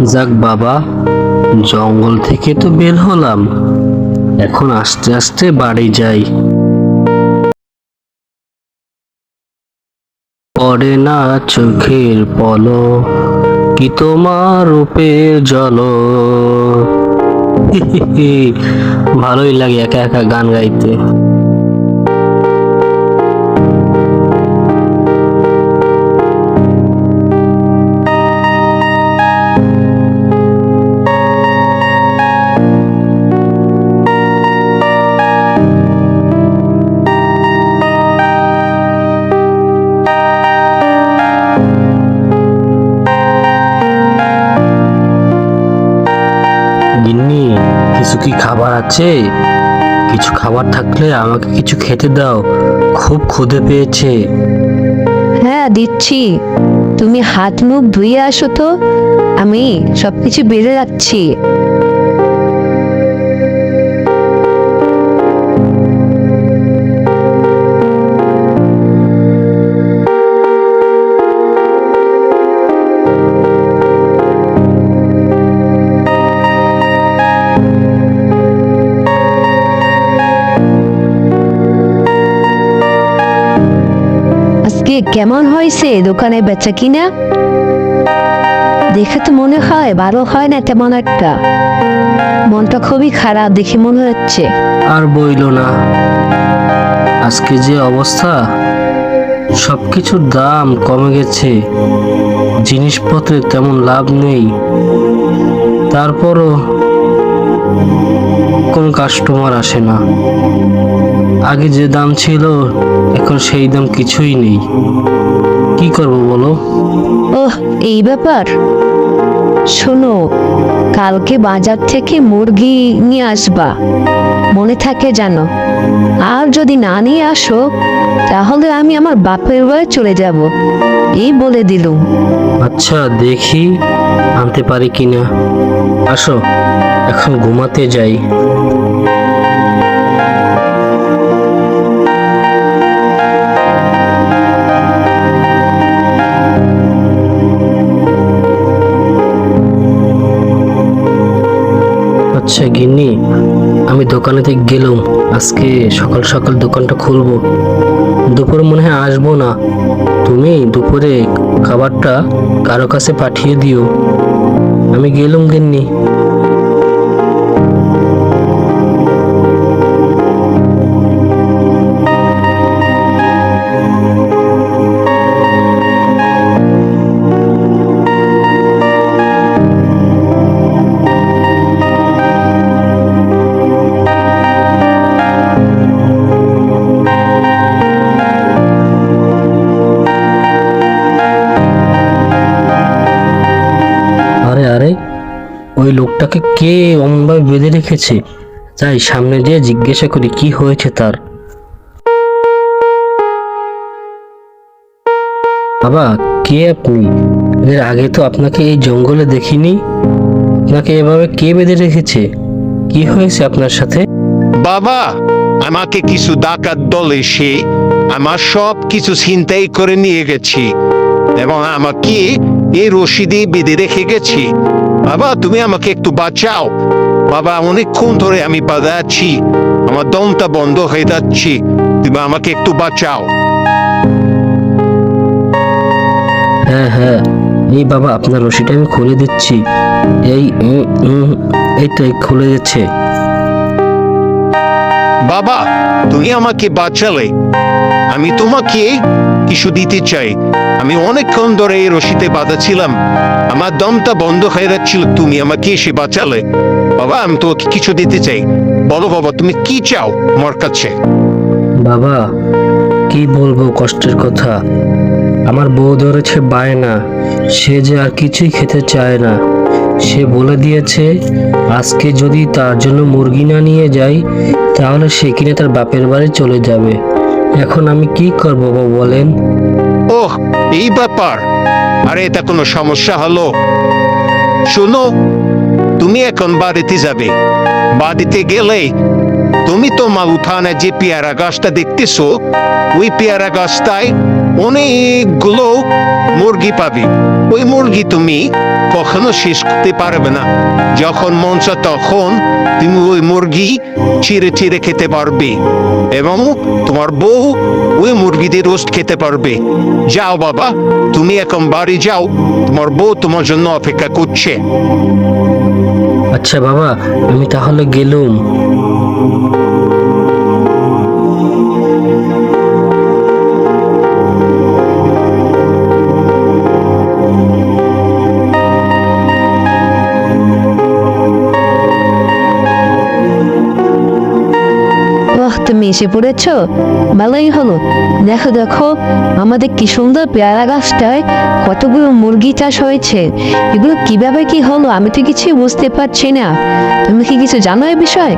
যাক বাবা, জঙ্গল থেকে তো বের হলাম, এখন আস্তে আস্তে বাড়ি যাই। পড়ে না চোখের পলক, কি তোমার রূপের ঝলক। ভালোই লাগে একা একা গান গাইতে। গিন্নি, কিছু কি খাবার আছে? কিছু খাবার থাকলে আমাকে কিছু খেতে দাও, খুব ক্ষুধা পেয়েছে। হ্যাঁ, দিচ্ছি। তুমি হাত মুখ ধুয়ে আসো তো, আমি সবকিছু বেড়ে রাখছি। আজকে কেমন হয়েছে দোকানে বেচা কিনা? দেখে তো মনে হয় ভালো হয় না তেমন একটা। মনটা খুবই খারাপ দেখে মনে হচ্ছে। আর বইলো না, আজকে যে অবস্থা, সবকিছুর দাম কমে গেছে, জিনিসপত্রের তেমন লাভ নেই, তারপরও কোনো কাস্টমার আসে না। আগে যে দাম ছিল এখন সেই দাম কিছুই নেই। কি করব বলো? ওহ, এই ব্যাপার। শোনো, কালকে বাজার থেকে মুরগি নিয়ে আসবা, মনে থাকে জানো। আর যদি না নিয়ে আসো তাহলে আমি আমার বাপের বাড়ি চলে যাব, এই বলে দিলুম। আচ্ছা, দেখি আনতে পারি কিনা। আসো, এখন ঘুমাতে যাই। আচ্ছা গিন্নি, আমি দোকানে থেকে গেলাম। আজকে সকাল সকাল দোকানটা খুলবো। দুপুরে মনে হয় আসবো না। তুমি দুপুরে খাবারটা কারো কাছে পাঠিয়ে দিও। আমি গেলাম গিন্নি। আরে আরে, ওই লোকটাকে কে অমনভাবে বেঁধে রেখেছে? যাই সামনে দিয়ে জিজ্ঞাসা করি কি হয়েছে তার। বাবা, কে আপনি? এর আগে তো আপনাকে এই জঙ্গলে দেখিনি। আপনাকে এভাবে কে বেঁধে রেখেছে? কি হয়েছে আপনার সাথে? বাবা, আমাকে কিছু ডাকাত দল এসে আমার সব কিছু ছিনতাই করে নিয়ে গেছে এবং আমাকে এই রশি দিয়ে বেঁধে রেখে গেছে। বাবা, তুমি আমাকে একটু বাঁচাও। বাবা, অনেকক্ষণ ধরে আমি বাঁধা আছি, আমার দমটা বন্ধ হয়ে যাচ্ছে, তুমি আমাকে একটু বাঁচাও। হ্যাঁ হ্যাঁ, এই বাবা আপনার রশিটা আমি খুলে দিচ্ছি। এই এই তো খুলে যাচ্ছে। বাবা, তুমি আমাকে বাঁচালে, আমি তোমাকে কিছু দিতে চাই। আমি অনেকক্ষণ ধরে এই রশিতে বাঁধা ছিলাম, আমার দমটা বন্ধ হয়ে যাচ্ছিল, তুমি আমাকে এসে বাঁচালে। বাবা, আমি তোমাকে কিছু দিতে চাই। বলো বাবা, তুমি কি চাও আমার কাছে? বাবা, কি বলবো কষ্টের কথা। আমার বউ ধরেছে বায়না, সে যে আর কিছুই খেতে চায় না। সে বলে দিয়েছে আজকে যদি তার জন্য মুরগি না নিয়ে যাই তাহলে সে কিনে তার বাপের বাড়ি চলে যাবে। এখন আমি কি করব বাবা বলেন? ওহ, এই ব্যাপার। আরে, এটা কোনো সমস্যা হলো? শোনো, তুমি এখন বাড়িতে যাবে। বাড়িতে গেলে তুমি তোমার উঠানে যে পেয়ারা গাছটা দেখতেছো, ওই পেয়ারা গাছটায় অনেকগুলো মুরগি পাবে। ওই মুরগি তুমি কখনো শেষ করতে পারবে না। যখন মন চায় তখন তুমি ওই মুরগি চিড়ে চিড়ে খেতে পারবে এবং তোমার বউ ওই মুরগিদের রোস্ট খেতে পারবে। যাও বাবা, তুমি এখন বাড়ি যাও, তোমার বউ তোমার জন্য অপেক্ষা করছে। আচ্ছা বাবা, আমি তাহলে গেলুম। বাহ, তুমি এসে পড়েছো, ভালোই হলো। দেখো দেখো, আমাদের কি সুন্দর পেয়ারা গাছটায় কতগুলো মুরগি চাষ হয়েছে। এগুলো কিভাবে কি হলো আমি তো কিছুই বুঝতে পারছি না। তুমি কি কিছু জানো এ বিষয়ে?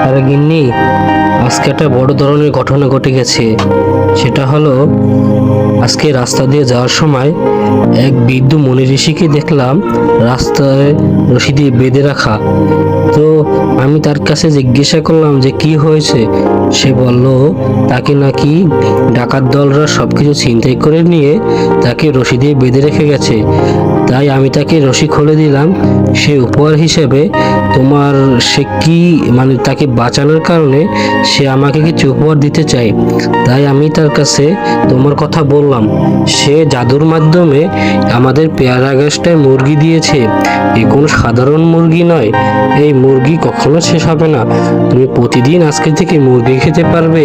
আরে গিন্নি, আজকে একটা বড় ধরনের ঘটনা ঘটে গেছে। সেটা হলো, আজকে রাস্তা দিয়ে যাওয়ার সময় এক বৃদ্ধ মুনি ঋষিকে দেখলাম রাস্তায় রশি দিয়ে বেঁধে রাখা। তো আমি তার কাছে জিজ্ঞাসা করলাম যে কি হয়েছে। সে বলল তাকে নাকি ডাকাত দলরা সবকিছু ছিনতাই করে নিয়ে তাকে রশি দিয়ে বেঁধে রেখে গেছে। তাই আমি তাকে রশি খুলে দিলাম। সে উপহার হিসেবে তোমার, সে কি মানে তাকে বাঁচানোর কারণে সে আমাকে কিছু উপহার দিতে চায়। তাই আমি তার কাছে তোমার কথা বললাম। সে জাদুর মাধ্যমে আমাদের পেয়ারা গাছটায় মুরগি দিয়েছে। এ কোনো সাধারণ মুরগি নয়, এই মুরগি কখনো শেষ হবে না। তুমি প্রতিদিন আজকে থেকে মুরগি খেতে পারবে।